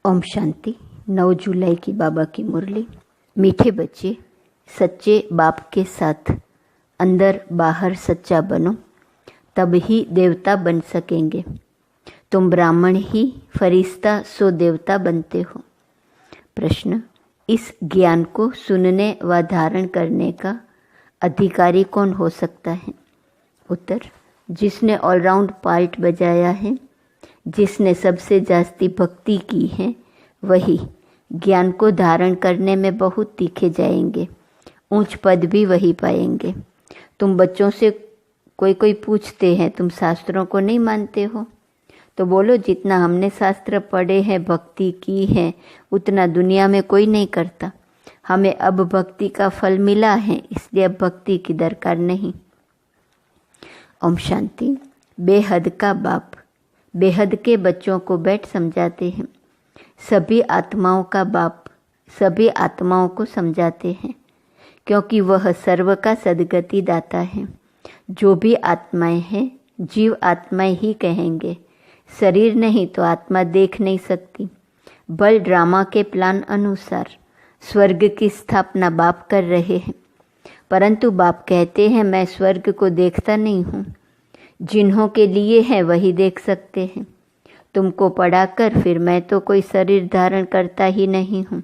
ओम शांति। 9 जुलाई की बाबा की मुरली। मीठे बच्चे, सच्चे बाप के साथ अंदर बाहर सच्चा बनो, तब ही देवता बन सकेंगे। तुम ब्राह्मण ही फरिश्ता सो देवता बनते हो। प्रश्न, इस ज्ञान को सुनने व धारण करने का अधिकारी कौन हो सकता है? उत्तर, जिसने ऑलराउंड पार्ट बजाया है, जिसने सबसे जास्ती भक्ति की है, वही ज्ञान को धारण करने में बहुत तीखे जाएंगे, ऊंच पद भी वही पाएंगे। तुम बच्चों से कोई पूछते हैं, तुम शास्त्रों को नहीं मानते हो? तो बोलो, जितना हमने शास्त्र पढ़े हैं, भक्ति की है, उतना दुनिया में कोई नहीं करता। हमें अब भक्ति का फल मिला है, इसलिए अब भक्ति की दरकार नहीं। ओम शांति। बेहद का बाप बेहद के बच्चों को बैठ समझाते हैं। सभी आत्माओं का बाप सभी आत्माओं को समझाते हैं, क्योंकि वह सर्व का सद्गति दाता है। जो भी आत्माएं हैं, जीव आत्माएं ही कहेंगे। शरीर नहीं तो आत्मा देख नहीं सकती। बल ड्रामा के प्लान अनुसार स्वर्ग की स्थापना बाप कर रहे हैं, परंतु बाप कहते हैं, मैं स्वर्ग को देखता नहीं हूँ। जिन्हों के लिए है वही देख सकते हैं। तुमको पढ़ाकर फिर मैं तो कोई शरीर धारण करता ही नहीं हूँ,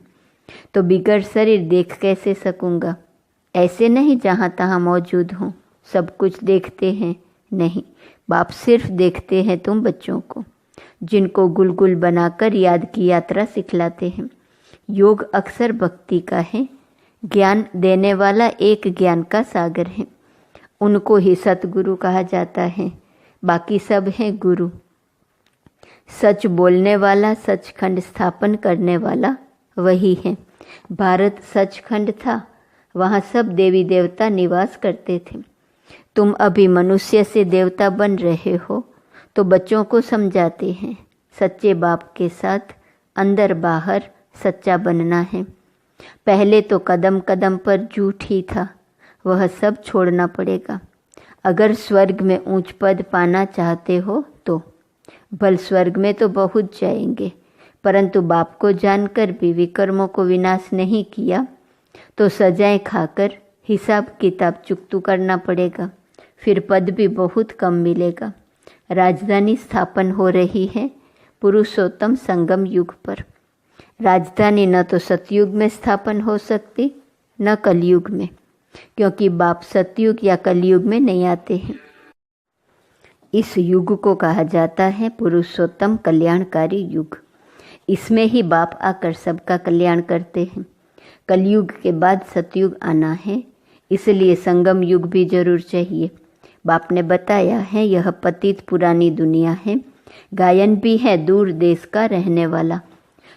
तो बिगड़ शरीर देख कैसे सकूँगा? ऐसे नहीं जहाँ तहाँ मौजूद हूँ, सब कुछ देखते हैं। नहीं, बाप सिर्फ देखते हैं तुम बच्चों को, जिनको गुलगुल बनाकर याद की यात्रा सिखलाते हैं। योग अक्सर भक्ति का है। ज्ञान देने वाला एक ज्ञान का सागर है, उनको ही सतगुरु कहा जाता है। बाकी सब हैं गुरु। सच बोलने वाला, सचखंड स्थापन करने वाला वही है। भारत सचखंड था, वहाँ सब देवी देवता निवास करते थे। तुम अभी मनुष्य से देवता बन रहे हो, तो बच्चों को समझाते हैं, सच्चे बाप के साथ अंदर बाहर सच्चा बनना है। पहले तो कदम कदम पर झूठ ही था, वह सब छोड़ना पड़ेगा। अगर स्वर्ग में ऊंच पद पाना चाहते हो तो भल स्वर्ग में तो बहुत जाएंगे, परंतु बाप को जानकर भी विकर्मों को विनाश नहीं किया तो सजाएं खाकर हिसाब किताब चुकतू करना पड़ेगा। फिर पद भी बहुत कम मिलेगा। राजधानी स्थापन हो रही है पुरुषोत्तम संगम युग पर। राजधानी न तो सतयुग में स्थापन हो सकती, न कलयुग में, क्योंकि बाप सतयुग या कलयुग में नहीं आते हैं। इस युग को कहा जाता है पुरुषोत्तम कल्याणकारी युग। इसमें ही बाप आकर सबका कल्याण करते हैं। कलयुग के बाद सतयुग आना है, इसलिए संगम युग भी जरूर चाहिए। बाप ने बताया है, यह पतित पुरानी दुनिया है। गायन भी है दूर देश का रहने वाला,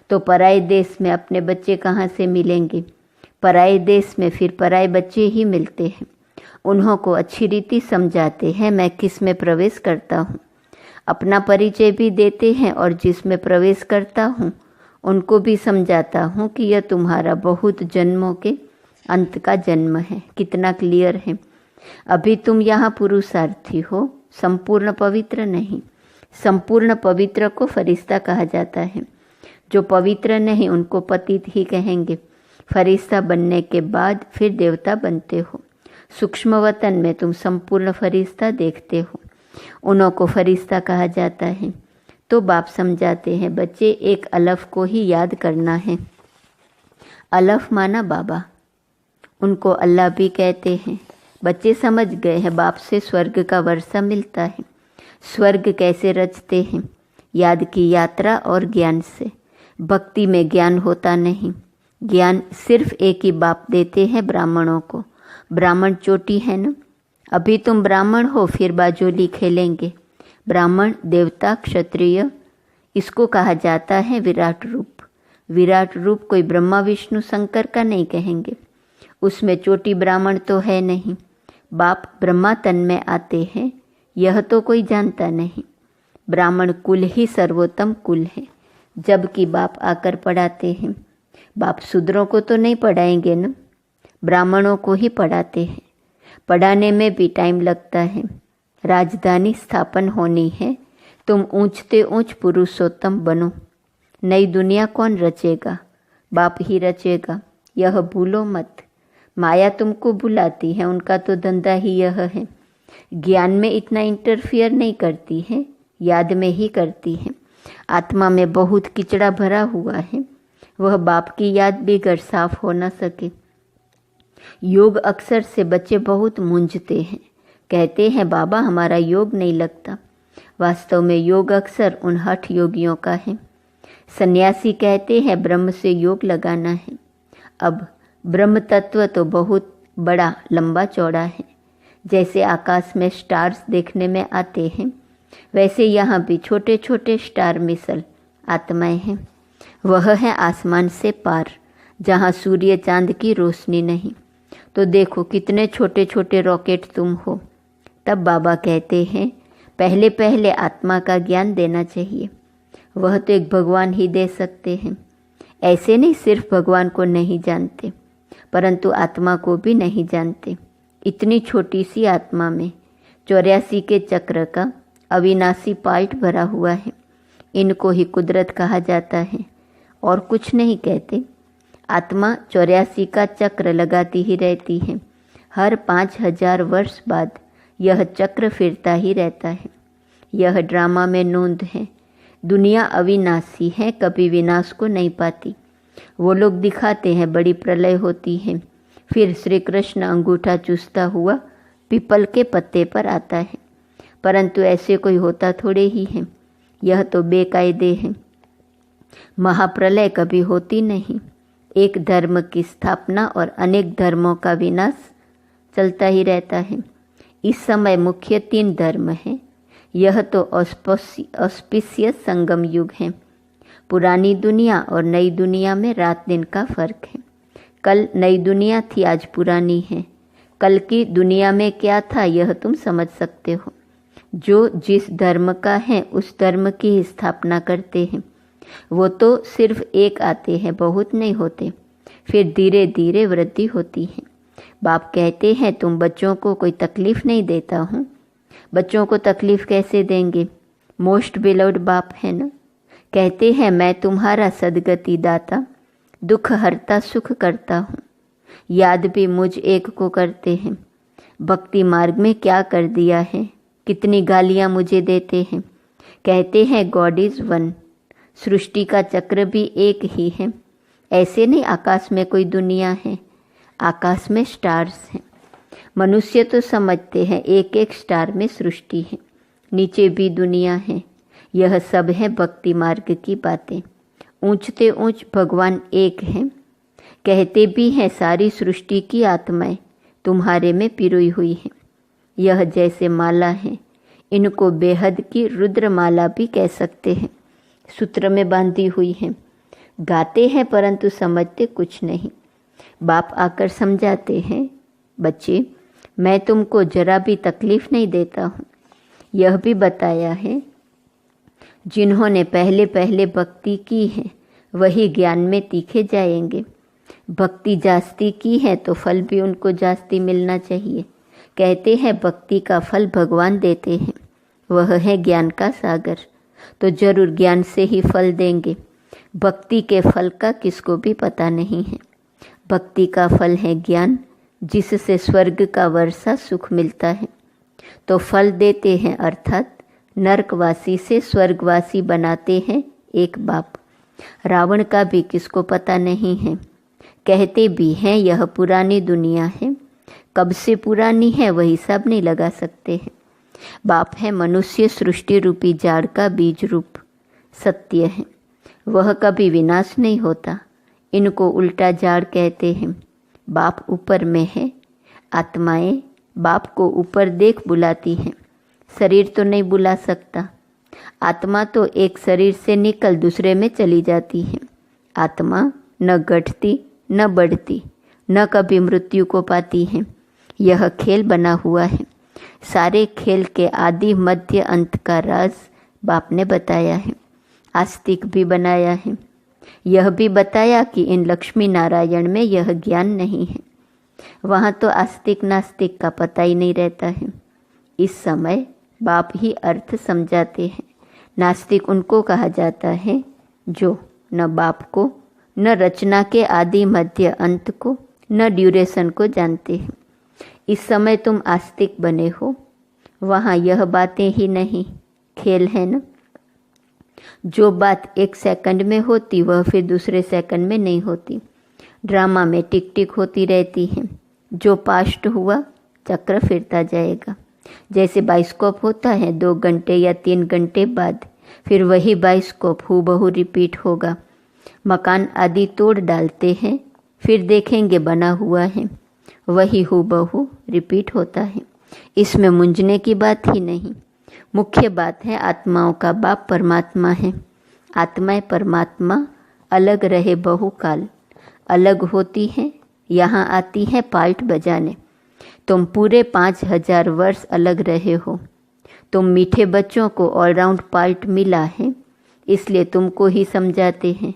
तो पराए देश में अपने बच्चे कहाँ से मिलेंगे? पराए देश में फिर पराए बच्चे ही मिलते हैं। उन्हों को अच्छी रीति समझाते हैं मैं किस में प्रवेश करता हूँ। अपना परिचय भी देते हैं और जिसमें प्रवेश करता हूँ उनको भी समझाता हूँ कि यह तुम्हारा बहुत जन्मों के अंत का जन्म है। कितना क्लियर है। अभी तुम यहाँ पुरुषार्थी हो, संपूर्ण पवित्र नहीं। संपूर्ण पवित्र को फरिश्ता कहा जाता है। जो पवित्र नहीं उनको पतित ही कहेंगे। फरिश्ता बनने के बाद फिर देवता बनते हो। सूक्ष्म वतन में तुम संपूर्ण फरिश्ता देखते हो, उन्हों को फरिश्ता कहा जाता है। तो बाप समझाते हैं, बच्चे एक अलफ को ही याद करना है। अलफ माना बाबा, उनको अल्लाह भी कहते हैं। बच्चे समझ गए हैं बाप से स्वर्ग का वर्षा मिलता है। स्वर्ग कैसे रचते हैं? याद की यात्रा और ज्ञान से। भक्ति में ज्ञान होता नहीं। ज्ञान सिर्फ एक ही बाप देते हैं ब्राह्मणों को। ब्राह्मण चोटी है ना। अभी तुम ब्राह्मण हो, फिर बाजोली खेलेंगे। ब्राह्मण, देवता, क्षत्रिय, इसको कहा जाता है विराट रूप। विराट रूप कोई ब्रह्मा विष्णु शंकर का नहीं कहेंगे, उसमें चोटी ब्राह्मण तो है नहीं। बाप ब्रह्मा तन में आते हैं, यह तो कोई जानता नहीं। ब्राह्मण कुल ही सर्वोत्तम कुल है, जबकि बाप आकर पढ़ाते हैं। बाप शूद्रों को तो नहीं पढ़ाएंगे ना, ब्राह्मणों को ही पढ़ाते हैं। पढ़ाने में भी टाइम लगता है। राजधानी स्थापन होनी है, तुम ऊंचते ऊंच पुरुषोत्तम बनो। नई दुनिया कौन रचेगा? बाप ही रचेगा, यह भूलो मत। माया तुमको बुलाती है, उनका तो धंधा ही यह है। ज्ञान में इतना इंटरफियर नहीं करती है, याद में ही करती है। आत्मा में बहुत किचड़ा भरा हुआ है, वह बाप की याद बिगड़ साफ हो न सके। योग अक्सर से बच्चे बहुत मूंझते हैं, कहते हैं बाबा हमारा योग नहीं लगता। वास्तव में योग अक्सर उन हठ योगियों का है। सन्यासी कहते हैं ब्रह्म से योग लगाना है। अब ब्रह्म तत्व तो बहुत बड़ा लंबा चौड़ा है। जैसे आकाश में स्टार्स देखने में आते हैं, वैसे यहाँ भी छोटे छोटे स्टार मिसल आत्माएं हैं। वह है आसमान से पार, जहाँ सूर्य चांद की रोशनी नहीं। तो देखो कितने छोटे छोटे रॉकेट तुम हो। तब बाबा कहते हैं पहले पहले आत्मा का ज्ञान देना चाहिए। वह तो एक भगवान ही दे सकते हैं। ऐसे नहीं सिर्फ भगवान को नहीं जानते, परंतु आत्मा को भी नहीं जानते। इतनी छोटी सी आत्मा में 84 के चक्र का अविनाशी पार्ट भरा हुआ है। इनको ही कुदरत कहा जाता है और कुछ नहीं कहते। आत्मा 84 का चक्र लगाती ही रहती है। हर 5000 वर्ष बाद यह चक्र फिरता ही रहता है। यह ड्रामा में नोंद है। दुनिया अविनाशी है, कभी विनाश को नहीं पाती। वो लोग दिखाते हैं बड़ी प्रलय होती है, फिर श्री कृष्ण अंगूठा चूसता हुआ पीपल के पत्ते पर आता है, परंतु ऐसे कोई होता थोड़े ही है। यह तो बेकायदे है। महाप्रलय कभी होती नहीं। एक धर्म की स्थापना और अनेक धर्मों का विनाश चलता ही रहता है। इस समय मुख्य 3 धर्म हैं। यह तो ऑस्पिशियस संगम युग है। पुरानी दुनिया और नई दुनिया में रात दिन का फर्क है। कल नई दुनिया थी, आज पुरानी है। कल की दुनिया में क्या था यह तुम समझ सकते हो। जो जिस धर्म का है उस धर्म की ही स्थापना करते हैं। वो तो सिर्फ एक आते हैं, बहुत नहीं होते, फिर धीरे धीरे वृद्धि होती है। बाप कहते हैं तुम बच्चों को कोई तकलीफ़ नहीं देता हूँ। बच्चों को तकलीफ़ कैसे देंगे? मोस्ट बिलव्ड बाप है ना। कहते हैं मैं तुम्हारा सदगति दाता, दुख हरता सुख करता हूँ। याद भी मुझ एक को करते हैं। भक्ति मार्ग में क्या कर दिया है, कितनी गालियाँ मुझे देते हैं। कहते हैं गॉड इज़ वन, सृष्टि का चक्र भी एक ही है। ऐसे नहीं आकाश में कोई दुनिया है, आकाश में स्टार्स हैं। मनुष्य तो समझते हैं एक एक स्टार में सृष्टि है, नीचे भी दुनिया है। यह सब है भक्ति मार्ग की बातें। ऊंचते ऊंच भगवान एक हैं। कहते भी हैं सारी सृष्टि की आत्माएं तुम्हारे में पिरोई हुई हैं। यह जैसे माला है, इनको बेहद की रुद्र माला भी कह सकते हैं। सूत्र में बांधी हुई है। गाते हैं परंतु समझते कुछ नहीं। बाप आकर समझाते हैं बच्चे मैं तुमको जरा भी तकलीफ़ नहीं देता हूँ। यह भी बताया है जिन्होंने पहले पहले भक्ति की है वही ज्ञान में तीखे जाएंगे। भक्ति जास्ती की है तो फल भी उनको जास्ती मिलना चाहिए। कहते हैं भक्ति का फल भगवान देते हैं, वह है ज्ञान का सागर, तो जरूर ज्ञान से ही फल देंगे। भक्ति के फल का किसको भी पता नहीं है। भक्ति का फल है ज्ञान, जिससे स्वर्ग का वर्षा सुख मिलता है। तो फल देते हैं अर्थात नरकवासी से स्वर्गवासी बनाते हैं एक बाप। रावण का भी किसको पता नहीं है। कहते भी हैं यह पुरानी दुनिया है, कब से पुरानी है वही सब नहीं लगा सकते हैं। बाप है मनुष्य सृष्टि रूपी जाड़ का बीज रूप, सत्य है, वह कभी विनाश नहीं होता। इनको उल्टा जाड़ कहते हैं। बाप ऊपर में है, आत्माएं बाप को ऊपर देख बुलाती हैं। शरीर तो नहीं बुला सकता। आत्मा तो एक शरीर से निकल दूसरे में चली जाती है। आत्मा न घटती न बढ़ती, न कभी मृत्यु को पाती है। यह खेल बना हुआ है। सारे खेल के आदि मध्य अंत का राज बाप ने बताया है। आस्तिक भी बनाया है। यह भी बताया कि इन लक्ष्मी नारायण में यह ज्ञान नहीं है। वहाँ तो आस्तिक नास्तिक का पता ही नहीं रहता है। इस समय बाप ही अर्थ समझाते हैं। नास्तिक उनको कहा जाता है जो न बाप को, न रचना के आदि मध्य अंत को, न ड्यूरेशन को जानते हैं। इस समय तुम आस्तिक बने हो, वहाँ यह बातें ही नहीं, खेल है न। जो बात 1 सेकंड में होती वह फिर दूसरे सेकंड में नहीं होती। ड्रामा में टिक टिक होती रहती है। जो पास्ट हुआ चक्र फिरता जाएगा। जैसे बाइस्कोप होता है, 2 घंटे या 3 घंटे बाद फिर वही बाइस्कोप हूबहू रिपीट होगा। मकान आदि तोड़ डालते हैं, फिर देखेंगे बना हुआ है, वही हूबहू रिपीट होता है। इसमें मूंझने की बात ही नहीं। मुख्य बात है आत्माओं का बाप परमात्मा है। आत्माएं परमात्मा अलग रहे बहुकाल, अलग होती हैं, यहाँ आती है पार्ट बजाने। तुम पूरे 5000 वर्ष अलग रहे हो। तुम मीठे बच्चों को ऑलराउंड पार्ट मिला है, इसलिए तुमको ही समझाते हैं।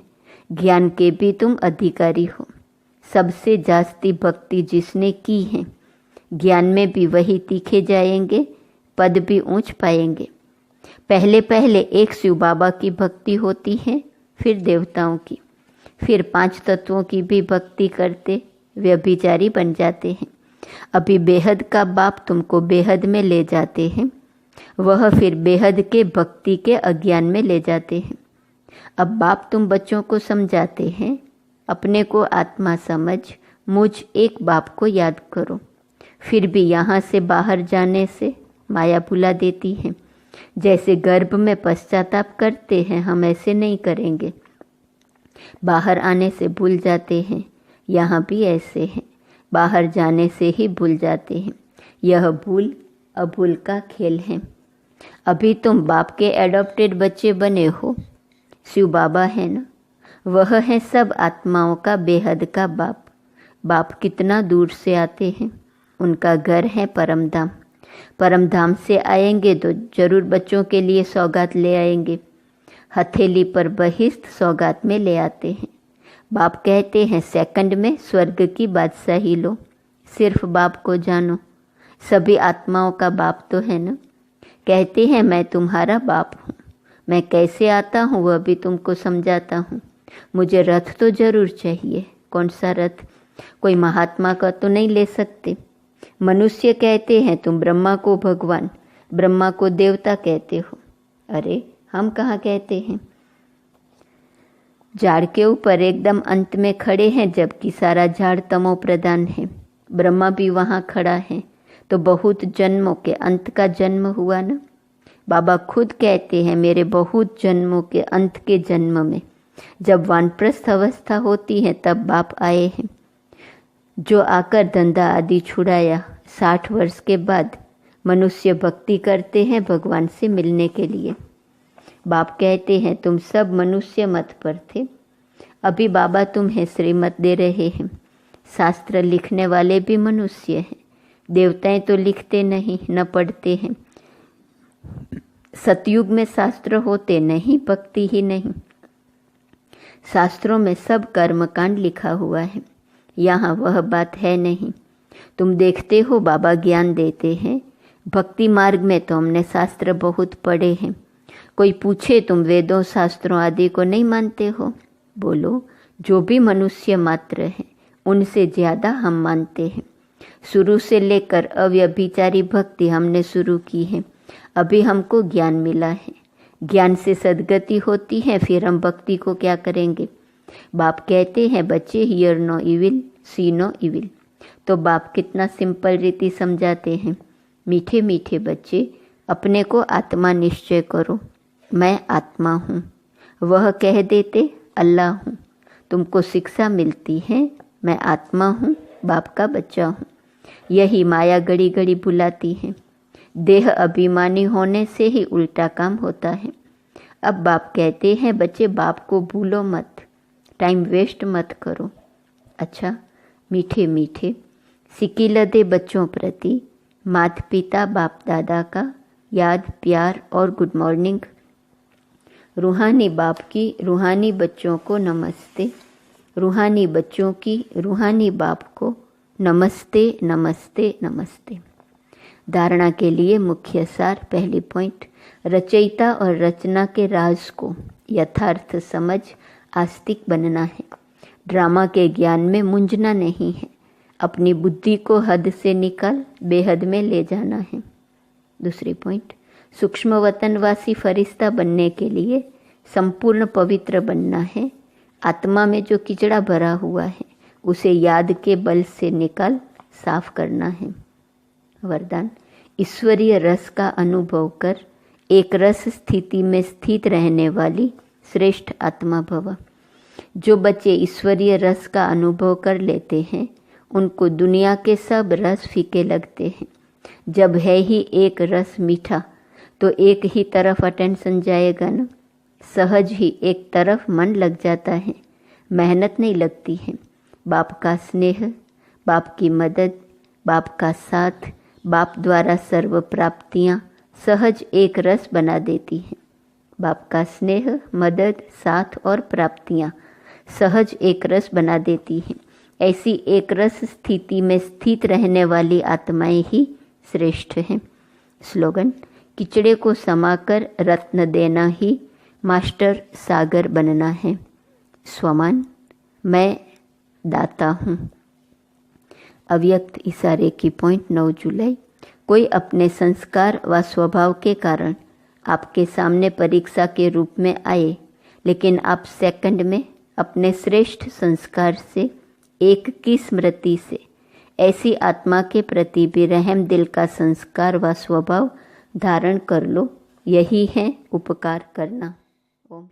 ज्ञान के भी तुम अधिकारी हो। सबसे जास्ती भक्ति जिसने की है, ज्ञान में भी वही तीखे जाएंगे, पद भी ऊंच पाएंगे। पहले पहले एक शिव बाबा की भक्ति होती है, फिर देवताओं की, फिर 5 तत्वों की भी भक्ति करते व्यभिचारी बन जाते हैं। अभी बेहद का बाप तुमको बेहद में ले जाते हैं, वह फिर बेहद के भक्ति के अज्ञान में ले जाते हैं। अब बाप तुम बच्चों को समझाते हैं, अपने को आत्मा समझ, मुझ एक बाप को याद करो। फिर भी यहाँ से बाहर जाने से माया भुला देती है। जैसे गर्भ में पश्चाताप करते हैं, हम ऐसे नहीं करेंगे। बाहर आने से भूल जाते हैं, यहाँ भी ऐसे हैं, बाहर जाने से ही भूल जाते हैं। यह भूल अभूल का खेल है। अभी तुम बाप के एडॉप्टेड बच्चे बने हो। शिव बाबा है ना, वह है सब आत्माओं का बेहद का बाप। बाप कितना दूर से आते हैं, उनका घर है परमधाम। परमधाम से आएंगे तो जरूर बच्चों के लिए सौगात ले आएंगे। हथेली पर बहिष्ठ सौगात में ले आते हैं। बाप कहते हैं सेकंड में स्वर्ग की बादशाही लो, सिर्फ बाप को जानो। सभी आत्माओं का बाप तो है ना। कहते हैं मैं तुम्हारा बाप हूँ, मैं कैसे आता हूँ वह भी तुमको समझाता हूँ। मुझे रथ तो जरूर चाहिए। कौन सा रथ? कोई महात्मा का तो नहीं ले सकते। मनुष्य कहते हैं तुम ब्रह्मा को भगवान, ब्रह्मा को देवता कहते हो। अरे हम कहाँ कहते हैं। झाड़ के ऊपर एकदम अंत में खड़े हैं, जबकि सारा झाड़ तमो प्रधान है। ब्रह्मा भी वहाँ खड़ा है, तो बहुत जन्मों के अंत का जन्म हुआ ना। बाबा खुद कहते हैं मेरे बहुत जन्मों के अंत के जन्म में, जब वानप्रस्थ अवस्था होती है तब बाप आए हैं, जो आकर धंधा आदि छुड़ाया। 60 वर्ष के बाद मनुष्य भक्ति करते हैं भगवान से मिलने के लिए। बाप कहते हैं तुम सब मनुष्य मत पर थे, अभी बाबा तुम्हें श्रीमत दे रहे हैं। शास्त्र लिखने वाले भी मनुष्य हैं, देवताएं तो लिखते नहीं न पढ़ते हैं। सतयुग में शास्त्र होते नहीं, भक्ति ही नहीं। शास्त्रों में सब कर्मकांड लिखा हुआ है, यहाँ वह बात है नहीं। तुम देखते हो बाबा ज्ञान देते हैं, भक्ति मार्ग में तो हमने शास्त्र बहुत पढ़े हैं। कोई पूछे तुम वेदों शास्त्रों आदि को नहीं मानते हो? बोलो जो भी मनुष्य मात्र है उनसे ज़्यादा हम मानते हैं। शुरू से लेकर अव्यभिचारी भक्ति हमने शुरू की है, अभी हमको ज्ञान मिला है। ज्ञान से सद्गति होती है, फिर हम भक्ति को क्या करेंगे? बाप कहते हैं बच्चे hear no evil, see no evil. तो बाप कितना सिंपल रीति समझाते हैं। मीठे मीठे बच्चे, अपने को आत्मा निश्चय करो, मैं आत्मा हूँ। वह कह देते अल्लाह हूँ। तुमको शिक्षा मिलती है, मैं आत्मा हूँ, बाप का बच्चा हूँ। यही माया घड़ी घड़ी बुलाती है। देह अभिमानी होने से ही उल्टा काम होता है। अब बाप कहते हैं बच्चे बाप को भूलो मत, टाइम वेस्ट मत करो। अच्छा, मीठे मीठे सिकिलदे बच्चों प्रति माता पिता बाप दादा का याद, प्यार और गुड मॉर्निंग। रूहानी बाप की रूहानी बच्चों को नमस्ते, रूहानी बच्चों की रूहानी बाप को नमस्ते नमस्ते नमस्ते। धारणा के लिए मुख्य सार। पहली पॉइंट, रचयिता और रचना के राज को यथार्थ समझ आस्तिक बनना है। ड्रामा के ज्ञान में मूंझना नहीं है। अपनी बुद्धि को हद से निकाल बेहद में ले जाना है। दूसरी पॉइंट, सूक्ष्म वतनवासी फरिश्ता बनने के लिए संपूर्ण पवित्र बनना है। आत्मा में जो कीचड़ा भरा हुआ है उसे याद के बल से निकाल साफ करना है। वरदान, ईश्वरीय रस का अनुभव कर एक रस स्थिति में स्थित रहने वाली श्रेष्ठ आत्मा भव। जो बच्चे ईश्वरीय रस का अनुभव कर लेते हैं उनको दुनिया के सब रस फीके लगते हैं। जब है ही एक रस मीठा तो एक ही तरफ अटेंशन जाएगा ना। सहज ही एक तरफ मन लग जाता है, मेहनत नहीं लगती है। बाप का स्नेह, बाप की मदद, बाप का साथ, बाप द्वारा सर्व प्राप्तियाँ सहज एक रस बना देती हैं। बाप का स्नेह, मदद, साथ और प्राप्तियाँ सहज एक रस बना देती हैं। ऐसी एक रस स्थिति में स्थित रहने वाली आत्माएं ही श्रेष्ठ हैं। स्लोगन, कीचड़े को समाकर रत्न देना ही मास्टर सागर बनना है। स्वमान, मैं दाता हूँ। अव्यक्त इशारे की पॉइंट 9 जुलाई। कोई अपने संस्कार व स्वभाव के कारण आपके सामने परीक्षा के रूप में आए, लेकिन आप सेकंड में अपने श्रेष्ठ संस्कार से, एक की स्मृति से ऐसी आत्मा के प्रति भी रहम दिल का संस्कार व स्वभाव धारण कर लो। यही है उपकार करना। ओम।